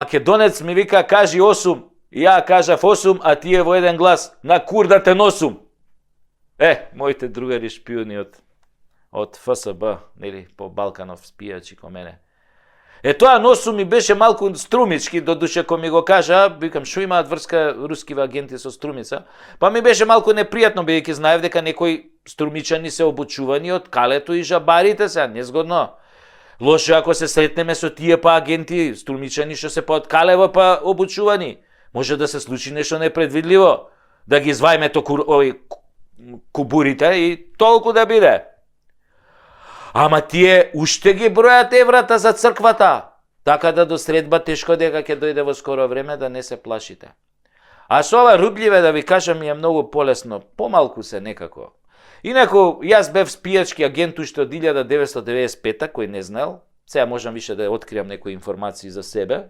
Македонец ми вика, кажи 8, и ја кажав 8, а тие во еден глас, на кур да те носум. Моите другари шпиони од ФСБ, нели, по Балканов спијачи ко мене. Тоа носум ми беше малку струмички, додуше кој ми го кажа, викам, шо имаат врска рускиве агенти со струмица, па ми беше малку непријатно, бидејќи знаев дека некои струмичани се обучувани од калето и жабарите се, незгодно. Лошо ако се сретнеме со тие па агенти, струмичани што се па од калево па обучувани. Може да се случи нешто непредвидливо, да ги звајме кубурите и толку да биде. Ама тие уште ги бројат еврата за црквата, така да до средба тешко дека ќе дојде во скоро време, да не се плашите. А со ова рубљиве, да ви кажам, ми е многу полесно, помалку се некако. Инаку, јас бев спијачки агент уште од 1995-та, кој не знаел, сега можам више да откријам некои информации за себе,